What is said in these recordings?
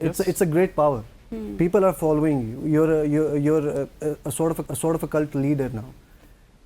it's a great power. People are following you. You're a sort of a cult leader now.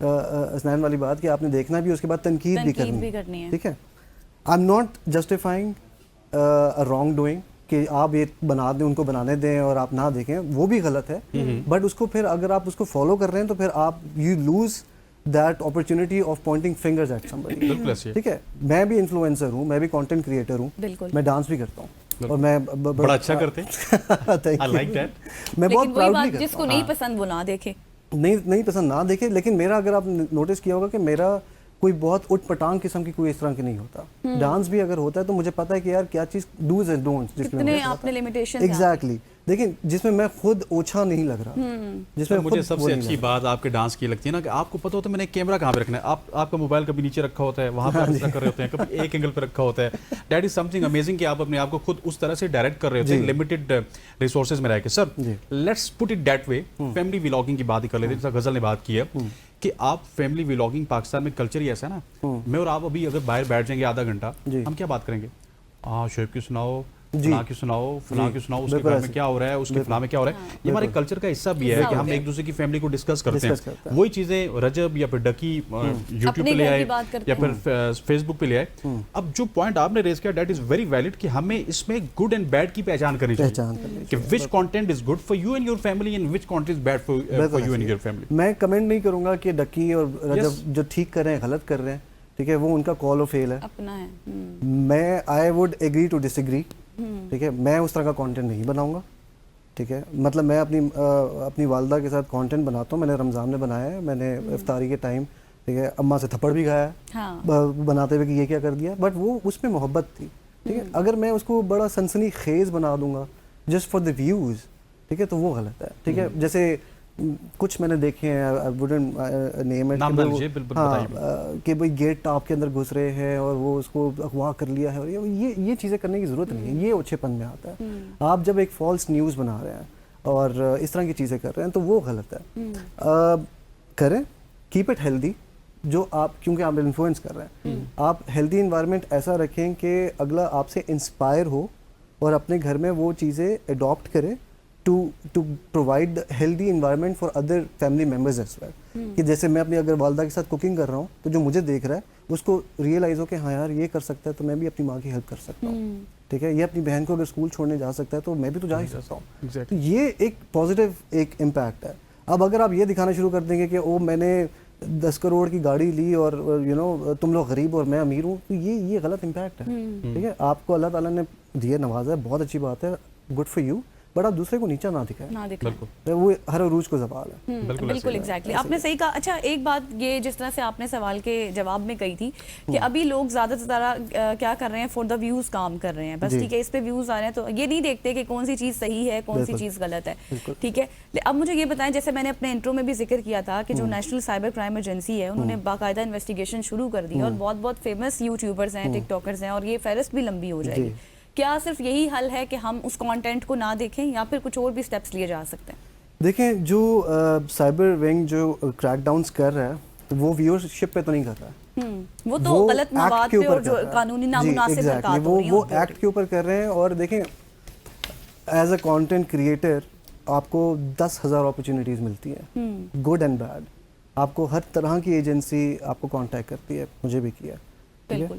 اسنان والی بات کہ آپ نے دیکھنا بھی اس کے بعد تنقید بھی کرنی ہے, ٹھیک ہے. I am not justifying wrong doing کہ آپ یہ بنا دیں, ان کو بنانے دیں اور آپ نہ دیکھیں, وہ بھی غلط ہے. بٹ اس کو پھر اگر آپ اس کو فالو کر رہے ہیں تو پھر آپ you lose that opportunity of pointing fingers at somebody. ٹھیک ہے, میں بھی انفلوئنسر ہوں, میں بھی کانٹینٹ کریٹر ہوں, میں ڈانس بھی کرتا ہوں اور میں بڑا اچھا کرتے ہیں. I like that. میں بہت پراؤڈلی کرتا جس کو نہیں پسند وہ نہ دیکھے, نہیں پسند نہ دیکھے. لیکن میرا اگر آپ نوٹس کیا ہوگا کہ میرا کوئی بہت اٹ پٹانگ قسم کی کوئی اس طرح کی نہیں ہوتا. ڈانس بھی اگر ہوتا ہے تو مجھے پتا ہے کہ یار کیا چیز ڈوز اینڈ ڈونٹس, جس میں آپ نے لمیٹیشن ایگزیکٹلی دیکھیں, جس میں میں خود اوچھا نہیں لگ رہا, جس میں مجھے سب سے اچھی بات آپ کے ڈانس کی لگتی ہے نا کہ آپ کو پتہ ہوتا ہے میں نے کیمرہ کہاں پہ رکھنا ہے. آپ کا موبائل کبھی نیچے رکھا ہوتا ہے, وہاں پہ آپ کر رہے ہوتے ہیں, کبھی ایک اینگل پہ رکھا ہوتا ہے. That is some thing amazing کہ آپ اپنے آپ کو خود اس طرح سے ڈائریکٹ کر رہے ہوتے ہیں لمیٹڈ ریسورسز میں رہ کے. Sir let's put it that way, family vlogging کی بات ہی کر لیتے ہیں, جیسا غزل نے بات کی ہے کہ آپ فیملی ولاگنگ, پاکستان میں کلچر ہی ایسا ہے نا, میں اور آپ ابھی اگر باہر بیٹھ جائیں گے آدھا گھنٹہ, ہم کیا بات کریں گے؟ شعیب کی سناؤ, فلاں کی سناؤ, فلاں کی سناؤ, اس کے گھر میں کیا ہو رہا ہے, اس کے فلاں میں کیا ہو رہا ہے. یہ ہمارے کلچر کا حصہ بھی ہے کہ ہم ایک دوسرے کی فیملی کو ڈسکس کرتے ہیں. وہی چیزیں رجب یا پھر ڈکی یوٹیوب پہ لے آئے یا پھر فیس بک پہ لے آئے. اب جو پوائنٹ آپ نے ریز کیا دیٹ از ویری ویلڈ کہ ہمیں اس میں گڈ اینڈ بیڈ کی پہچان کرنی چاہیے کہ which content is good for you and your family and which content is bad for you and your family. میں کمنٹ نہیں کروں گا کہ ڈکی اور رجب جو ٹھیک کر رہے ہیں غلط کر رہے ہیں, ٹھیک ہے, وہ ان کا کال آف فیل ہے, اپنا ہے. میں I would agree to disagree, ٹھیک ہے. میں اس طرح کا کانٹینٹ نہیں بناؤں گا, ٹھیک ہے. مطلب میں اپنی والدہ کے ساتھ کانٹینٹ بناتا ہوں, میں نے رمضان میں بنایا ہے, میں نے افطاری کے ٹائم, ٹھیک ہے, اماں سے تھپڑ بھی کھایا بناتے ہوئے کہ یہ کیا کر دیا, بٹ وہ اس میں محبت تھی, ٹھیک ہے. اگر میں اس کو بڑا سنسنی خیز بنا دوں گا جسٹ فار دا ویوز, ٹھیک ہے, تو وہ غلط ہے, ٹھیک ہے. جیسے کچھ میں نے دیکھے ہیں نیم کہ بھائی گیٹ ٹاپ کے اندر گھس رہے ہیں اور وہ اس کو اغوا کر لیا ہے, اور یہ چیزیں کرنے کی ضرورت نہیں ہے, یہ اوچھے پن میں آتا ہے. آپ جب ایک فالس نیوز بنا رہے ہیں اور اس طرح کی چیزیں کر رہے ہیں تو وہ غلط ہے. کریں, کیپ اٹ ہیلدی, جو آپ کیونکہ آپ انفلوئنس کر رہے ہیں, آپ ہیلدی انوائرمنٹ ایسا رکھیں کہ اگلا آپ سے انسپائر ہو اور اپنے گھر میں وہ چیزیں اڈاپٹ کرے to provide the healthy environment for other family members as well. کہ جیسے میں اپنی اگر والدہ کے ساتھ کوکنگ کر رہا ہوں تو جو مجھے دیکھ رہا ہے اس کو ریئلائز ہو کہ ہاں یار یہ کر سکتا ہے تو میں بھی اپنی ماں کی ہیلپ کر سکتا ہوں, ٹھیک ہے. یہ اپنی بہن کو اگر اسکول چھوڑنے جا سکتا ہے تو میں بھی تو جا ہی سکتا ہوں. تو یہ ایک پازیٹیو ایک امپیکٹ ہے. اب اگر آپ یہ دکھانا شروع کر دیں گے کہ میں نے 10 کروڑ کی گاڑی لی اور یو نو تم لوگ غریب اور میں امیر ہوں, تو یہ غلط امپیکٹ ہے, ٹھیک ہے. آپ کو اللہ تعالیٰ نے دیا, نوازا ہے, بہت اچھی بات ہے, گڈ فار یو, بٹ آپ دوسرے کو نیچا نہ دکھائیں, وہ ہر عروج کو زوال ہے. بالکل ایگزیکٹلی آپ نے صحیح کہا. اچھا ایک بات یہ جس طرح سے آپ نے سوال کے جواب میں کہی تھی کہ ابھی لوگ زیادہ سے زیادہ کیا کر رہے ہیں, فار دا ویوز کام کر رہے ہیں, بس ٹھیک ہے, اس پہ ویوز آ رہے ہیں, تو یہ نہیں دیکھتے کہ کون سی چیز صحیح ہے, کون سی چیز غلط ہے, ٹھیک ہے. اب مجھے یہ بتائیں, جیسے میں نے اپنے انٹرو میں بھی ذکر کیا تھا کہ جو نیشنل سائبر کرائم ایجنسی ہے انہوں نے باقاعدہ انویسٹیگیشن شروع کر دی اور بہت فیمس یوٹیوبرز ہیں, ٹک ٹاکرز ہیں, اور یہ فہرست بھی لمبی ہو جائے گی. کیا صرف یہی حل ہے کہ ہم اس کانٹینٹ کو نہ دیکھیں یا پھر کچھ اور بھی سٹیپس لیے جا سکتے ہیں؟ دیکھیں, جو سائبر ونگ جو کریک ڈاؤنس کر رہا ہے وہ ویورشپ پہ تو نہیں کر رہا ہے, وہ تو غلط مواد پہ اور جو قانونی نامناسب حرکات ہو رہی ہیں وہ ایکٹ کے اوپر کر رہے ہیں. اور دیکھیں ایز اے کانٹینٹ کریٹر آپ کو 10,000 اپرچونیٹیز ملتی ہیں, گڈ اینڈ بیڈ. آپ کو ہر طرح کی ایجنسی آپ کو کانٹیکٹ کرتی ہے, مجھے بھی کیا, بالکل.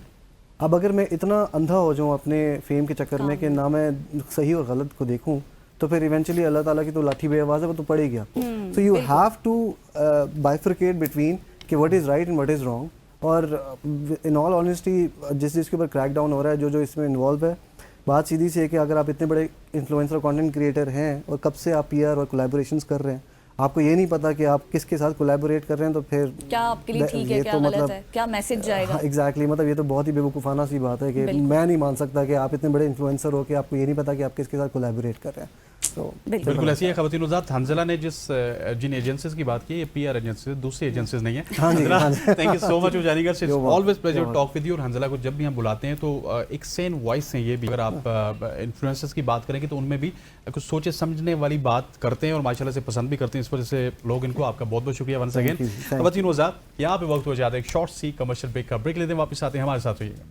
اب اگر میں اتنا اندھا ہو جاؤں اپنے فیم کے چکر میں کہ نہ میں صحیح اور غلط کو دیکھوں, تو پھر ایونچولی اللہ تعالیٰ کی تو لاٹھی بے آواز ہے, وہ تو پڑے گی آپ کو. So you have to bifurcate between کہ what is right and what is wrong. اور ان آل آنیسٹی جس کے اوپر کریک ڈاؤن ہو رہا ہے, جو اس میں انوالو ہے, بات سیدھی سی ہے کہ اگر آپ اتنے بڑے انفلوئنسر کانٹینٹ کریٹر ہیں اور کب سے آپ PR اور کولیبوریشنز کر رہے ہیں, آپ کو یہ نہیں پتا کہ آپ کس کے ساتھ کولیبوریٹ کر رہے ہیں, تو پھر کیا آپ کے لیے ٹھیک ہے, کیا غلط ہے, کیا میسج جائے گا. ایگزیکٹلی, مطلب یہ تو بہت ہی بے وقوفانہ سی بات ہے کہ میں نہیں مان سکتا کہ آپ اتنے بڑے انفلوئنسر ہو کہ آپ کو یہ نہیں پتا کہ آپ کس کے ساتھ کولیبوریٹ کر رہے ہیں. بالکل ایسی ہے. خواتین وزارت حنزلہ نے جن ایجنسیز کی بات کی, یہ PR ایجنسیز, دوسری ایجنسیز نہیں ہیں. Thank you so much for joining us. It's always pleasure to talk with you. اور حنزلہ کو جب بھی ہم بلاتے ہیں تو ایک سین وائس ہیں یہ بھی. اگر آپ انفلوئنسرز کی بات کریں گے تو ان میں بھی کچھ سوچے سمجھنے والی بات کرتے ہیں اور ماشاءاللہ سے پسند بھی کرتے ہیں. اس وجہ سے لوگ ان کو آپ کا بہت بہت شکریہ ونس اگین. خواتین وزارت یہاں پہ وقت ہو جاتا ہے ایک شارٹ سی کمرشل بریک کا. بریک لیتے ہیں, واپس آتے ہیں, ہمارے ساتھ ہوئیے گا.